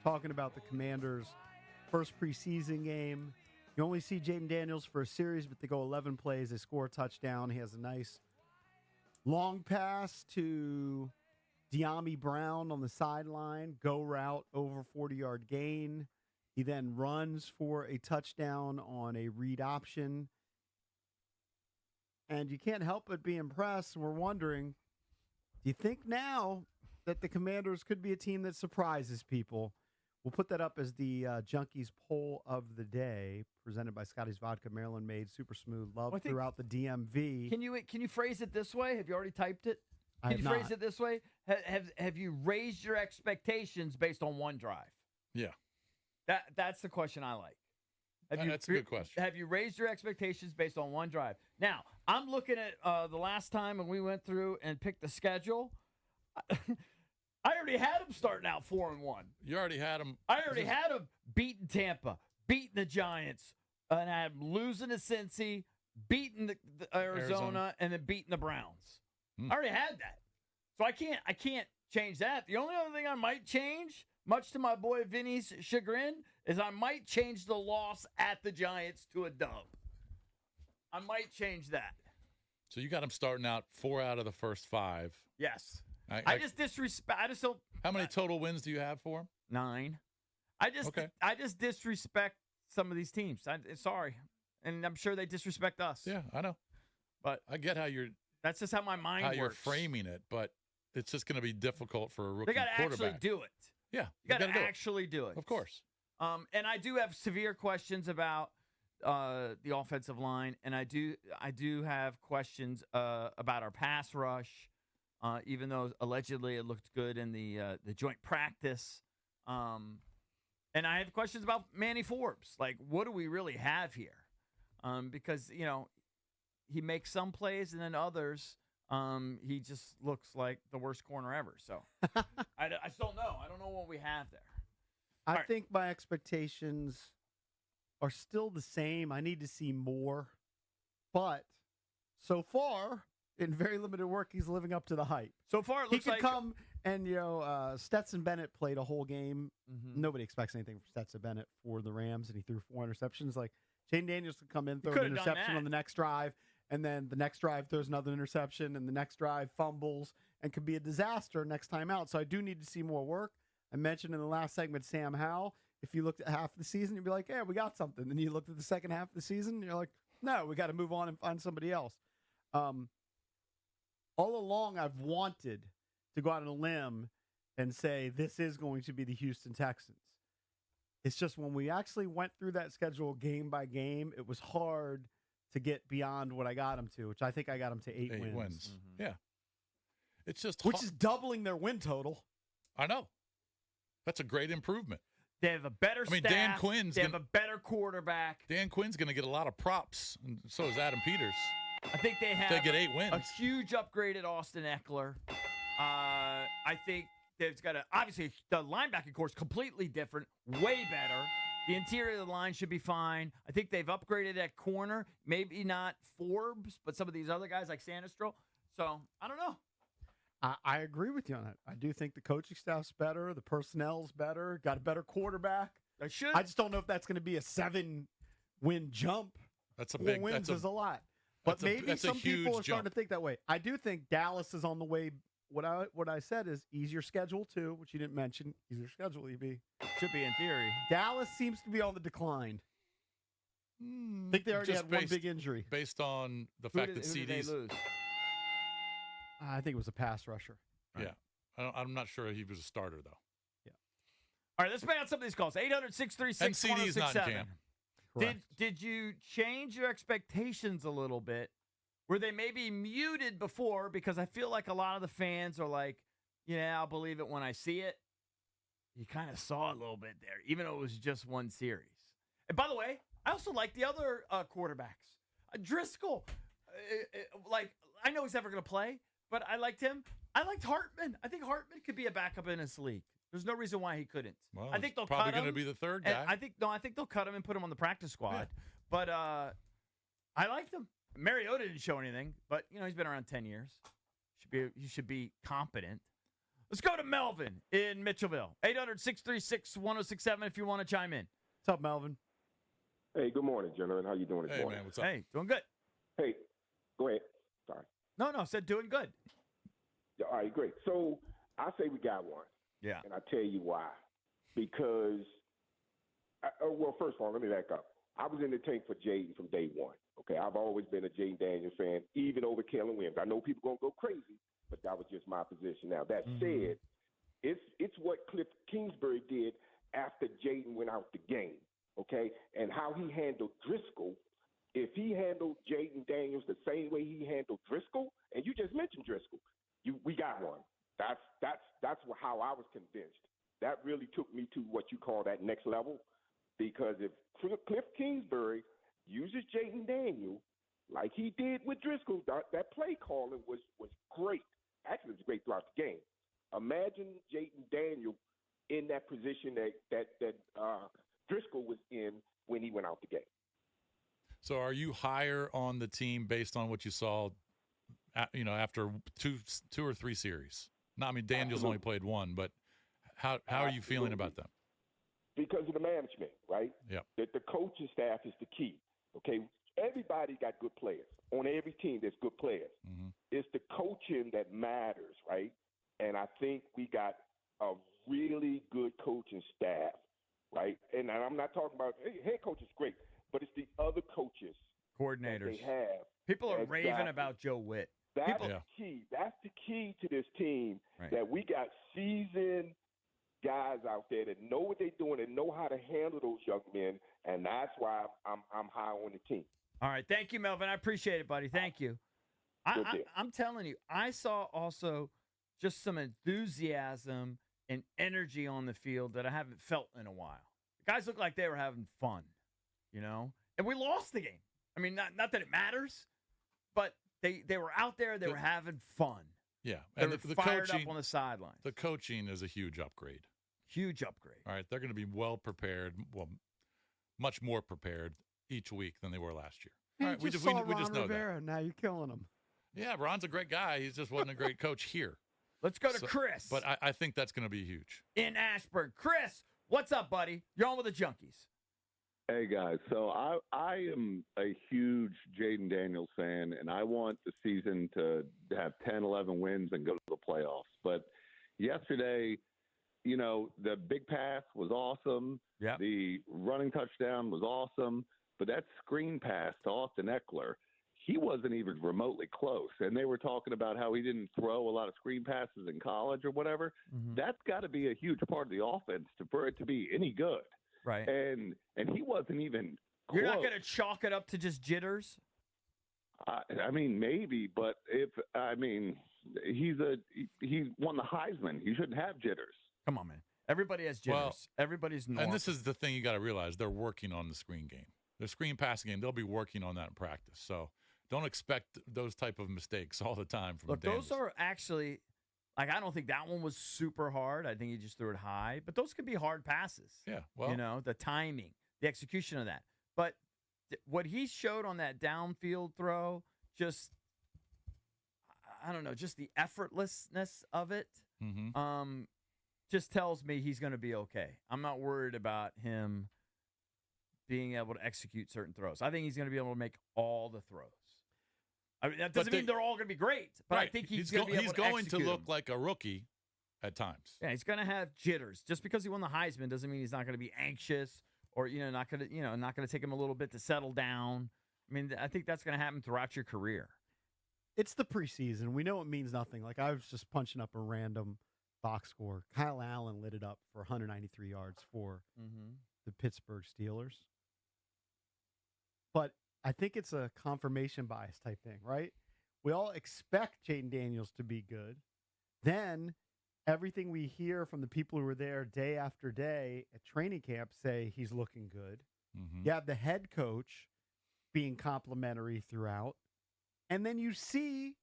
talking about the Commanders' first preseason game. You only see Jayden Daniels for a series, but they go 11 plays. They score a touchdown. He has a nice long pass to De'Ami Brown on the sideline, go route over 40-yard gain. He then runs for a touchdown on a read option. And you can't help but be impressed. We're wondering, do you think now that the Commanders could be a team that surprises people? We'll put that up as the Junkies poll of the day, presented by Scotty's Vodka, Maryland made, super smooth, love throughout the DMV. Can you phrase it this way? Have you already typed it? Can you phrase it this way? Have you raised your expectations based on one drive? Yeah. That's the question I like. That's a good question. Have you raised your expectations based on one drive? Now, I'm looking at the last time when we went through and picked the schedule. I already had them starting out 4-1. You already had them. I already had them beating Tampa, beating the Giants, and I'm losing to Cincy, beating the Arizona, and then beating the Browns. I already had that. So I can't change that. The only other thing I might change, much to my boy Vinny's chagrin, is I might change the loss at the Giants to a dub. I might change that. So you got them starting out 4 out of the first 5. Yes. I just disrespect. I just don't. How many total wins do you have for them? 9. I just disrespect some of these teams. Sorry, and I'm sure they disrespect us. Yeah, I know. But I get how you're. That's just how my mind works. You're framing it, but it's just going to be difficult for a rookie quarterback. They got to actually do it. Yeah, you got to actually do it. Of course. And I do have severe questions about the offensive line, and I do have questions about our pass rush. Even though allegedly it looked good in the joint practice. And I have questions about Manny Forbes. Like, what do we really have here? Because, he makes some plays and then others, he just looks like the worst corner ever. So I just don't know. I don't know what we have there. I think my expectations are still the same. I need to see more. But so far, in very limited work, he's living up to the hype. So far, it looks like he could come and, Stetson Bennett played a whole game. Mm-hmm. Nobody expects anything from Stetson Bennett for the Rams, and he threw 4 interceptions. Like, Jayden Daniels could come in, throw an interception on the next drive, and then the next drive throws another interception, and the next drive fumbles, and could be a disaster next time out. So I do need to see more work. I mentioned in the last segment Sam Howell. If you looked at half the season, you'd be like, yeah, we got something. Then you looked at the second half of the season, and you're like, no, we got to move on and find somebody else. All along, I've wanted to go out on a limb and say this is going to be the Houston Texans. It's just when we actually went through that schedule game by game, it was hard to get beyond what I got them to, which I think I got them to 8 wins. Mm-hmm. Yeah. It's just which is doubling their win total. I know. That's a great improvement. They have a better staff. Dan Quinn's have a better quarterback. Dan Quinn's going to get a lot of props, and so is Adam Peters. I think they have they get 8 wins. A huge upgraded Austin Eckler. I think they've got obviously the linebacking core is completely different, way better. The interior of the line should be fine. I think they've upgraded at corner. Maybe not Forbes, but some of these other guys like Sanistro. So, I don't know. I agree with you on that. I do think the coaching staff's better. The personnel's better. Got a better quarterback. I just don't know if that's going to be a 7-win jump. That's a 4 big wins is a lot. But maybe some people are starting to think that way. I do think Dallas is on the way. What I said is easier schedule too, which you didn't mention. Easier schedule, EB. Should be in theory. Dallas seems to be on the decline. I think they already had one big injury. Based on the fact that who did they lose? I think it was a pass rusher. Right. Yeah. I'm not sure he was a starter, though. Yeah. All right, let's bang out some of these calls. 800-636-1067. Did you change your expectations a little bit? Were they maybe muted before? Because I feel like a lot of the fans are like, yeah, I'll believe it when I see it. You kind of saw a little bit there, even though it was just one series. And by the way, I also like the other quarterbacks. Driscoll, I know he's never going to play, but I liked him. I liked Hartman. I think Hartman could be a backup in this league. There's no reason why he couldn't. Well, I think they'll probably cut him. Going to be the third guy. I think they'll cut him and put him on the practice squad. Yeah. But I liked him. Mariota didn't show anything, but he's been around 10 years. He should be competent. Let's go to Melvin in Mitchellville. 800-636-1067 if you want to chime in. What's up, Melvin? Hey, good morning, gentlemen. How you doing this morning? Man, what's up? Hey, doing good. Hey, go ahead. Sorry. No, said doing good. Yeah, all right, great. So I say we got one. Yeah. And I tell you why. Because, well, first of all, let me back up. I was in the tank for Jayden from day one. Okay, I've always been a Jayden Daniels fan, even over Kellen Williams. I know people going to go crazy, but that was just my position. Now, that said, it's what Cliff Kingsbury did after Jayden went out the game, okay, and how he handled Driscoll. If he handled Jayden Daniels the same way he handled Driscoll, and you just mentioned Driscoll, we got one. That's how I was convinced. That really took me to what you call that next level, because if Cliff Kingsbury uses Jayden Daniels like he did with Driscoll, that play calling was great. Actually, it was great throughout the game. Imagine Jayden Daniels in that position that Driscoll was in when he went out the game. So are you higher on the team based on what you saw, after two or three series? No, I mean, Daniels only played one, but how are you feeling about them? Because of the management, right? Yeah. The coaching staff is the key. Okay, everybody got good players. On every team, there's good players. Mm-hmm. It's the coaching that matters, right? And I think we got a really good coaching staff, right? And I'm not talking about head coach is great, but it's the other coaches, coordinators they have. People are raving about Joe Witt. That's the key. That's the key to this team, right, that we got seasoned guys out there that know what they're doing and know how to handle those young men, and that's why I'm high on the team. All right. Thank you, Melvin. I appreciate it, buddy. Thank you. I'm telling you, I saw also just some enthusiasm and energy on the field that I haven't felt in a while. The guys looked like they were having fun, and we lost the game. I mean, not that it matters, but they were out there. They were having fun. Yeah. And the fired coaching, up on the sidelines. The coaching is a huge upgrade. Huge upgrade. All right. They're going to be well prepared, much more prepared each week than they were last year. Hey, all right, we just know Rivera. that. Now you're killing him. Yeah, Ron's a great guy. He just wasn't a great coach here. Let's go to Chris. But I think that's going to be huge. In Ashburn. Chris, what's up, buddy? You're on with the Junkies. Hey, guys. So I am a huge Jayden Daniels fan, and I want the season to have 10, 11 wins and go to the playoffs. But yesterday, the big pass was awesome. Yep. The running touchdown was awesome. But that screen pass to Austin Eckler, he wasn't even remotely close. And they were talking about how he didn't throw a lot of screen passes in college or whatever. Mm-hmm. That's got to be a huge part of the offense for it to be any good. Right. And he wasn't even close. You're not going to chalk it up to just jitters? I mean, maybe, but he won the Heisman. He shouldn't have jitters. Come on, man. Everybody has jitters. Well, everybody's normal. And this is the thing you got to realize. They're working on the screen game. The screen passing game, they'll be working on that in practice. So don't expect those type of mistakes all the time from Daniels. Those are actually, I don't think that one was super hard. I think he just threw it high. But those could be hard passes. Yeah, well. The timing, the execution of that. But what he showed on that downfield throw, just, I don't know, just the effortlessness of it, just tells me he's going to be okay. I'm not worried about him being able to execute certain throws. I think he's going to be able to make all the throws. I mean, that doesn't mean they're all going to be great, but right. I think he's going to be able to execute to look them. like a rookie at times. Yeah, he's going to have jitters. Just because he won the Heisman doesn't mean he's not going to be anxious or not going to take him a little bit to settle down. I mean, I think that's going to happen throughout your career. It's the preseason. We know it means nothing. Like, I was just punching up a random box score. Kyle Allen lit it up for 193 yards for the Pittsburgh Steelers. But I think it's a confirmation bias type thing, right? We all expect Jayden Daniels to be good. Then everything we hear from the people who were there day after day at training camp say he's looking good. Mm-hmm. You have the head coach being complimentary throughout. And then you see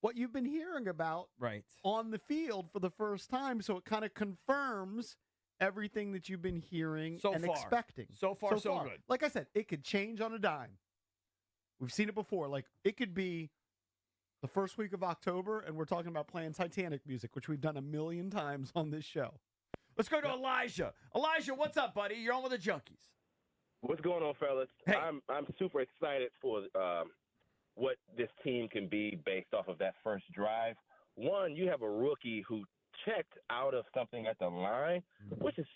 what you've been hearing about on the field for the first time. So it kind of confirms everything that you've been hearing expecting. So far, so good. Like I said, it could change on a dime. We've seen it before. Like, it could be the first week of October, and we're talking about playing Titanic music, which we've done a million times on this show. Let's go to Elijah. Elijah, what's up, buddy? You're on with the Junkies. What's going on, fellas? Hey. I'm super excited for what this team can be based off of that first drive. One, you have a rookie who checked out of something at the line, which is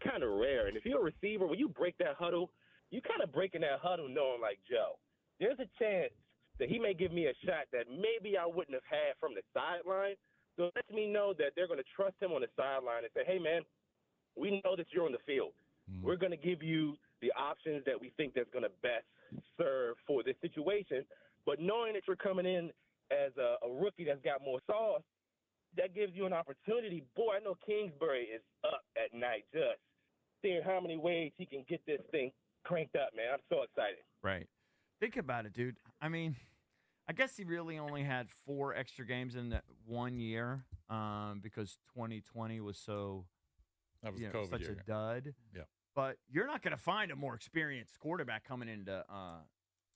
kind of rare. And if you're a receiver, when you break that huddle, you kind of breaking that huddle knowing, like, Joe, there's a chance that he may give me a shot that maybe I wouldn't have had from the sideline. So it lets me know that they're going to trust him on the sideline and say, hey, man, we know that you're on the field. We're going to give you the options that we think that's going to best serve for this situation. But knowing that you're coming in as a rookie that's got more sauce, that gives you an opportunity. Boy, I know Kingsbury is up at night just seeing how many ways he can get this thing cranked up, man. I'm so excited. Right. Think about it, dude. I mean, I guess he really only had 4 extra games in that 1 year because 2020 was so that was such year. a dud. Yeah. But you're not going to find a more experienced quarterback coming into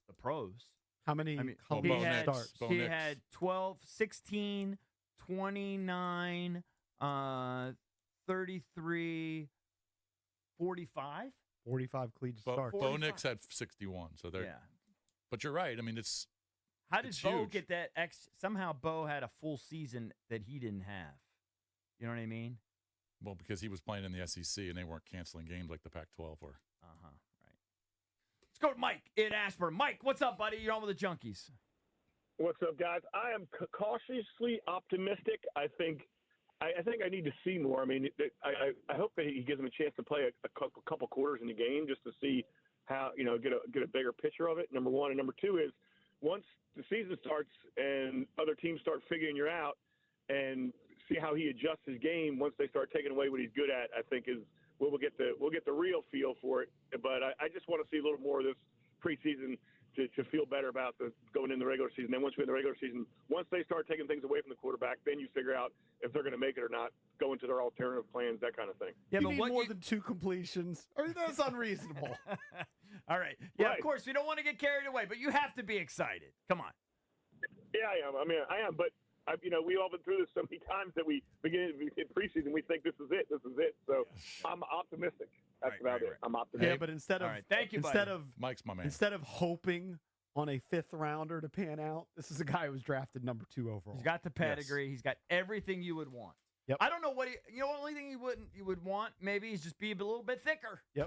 the pros. How many starts? He had 12, 16, 29, 33, 45. 45 collegiate starts. Bo Nix had 61. So they're. Yeah. But you're right. I mean, it's. How did Bo huge. get that? Somehow Bo had a full season that he didn't have. You know what I mean? Well, because he was playing in the SEC and they weren't canceling games like the Pac-12 were. Right. Let's go to Mike in Ashburn. Mike, what's up, buddy? You're on with the Junkies. What's up, guys? I am cautiously optimistic. I think I need to see more. I mean, I hope that he gives him a chance to play a couple quarters in the game just to see how, get a bigger picture of it, number one. And number two is once the season starts and other teams start figuring you out and see how he adjusts his game once they start taking away what he's good at, I think is we'll get the real feel for it. But I just want to see a little more of this preseason to feel better about going in the regular season. Then once we're in the regular season, once they start taking things away from the quarterback, then you figure out if they're going to make it or not, go into their alternative plans, that kind of thing. Yeah, you need more than 2 completions. That's unreasonable. All right. Yeah, right. Of course, we don't want to get carried away, but you have to be excited. Come on. Yeah, I am. I am. But, we've all been through this so many times that we begin in preseason, we think this is it. So I'm optimistic. That's about it. I'm optimistic. Yeah, but instead of thank you, instead buddy. of Mike's my man. Instead of hoping on a 5th rounder to pan out, this is a guy who was drafted number 2 overall. He's got the pedigree. Yes. He's got everything you would want. Yep. I don't know what the only thing you would want maybe is just be a little bit thicker. Yep.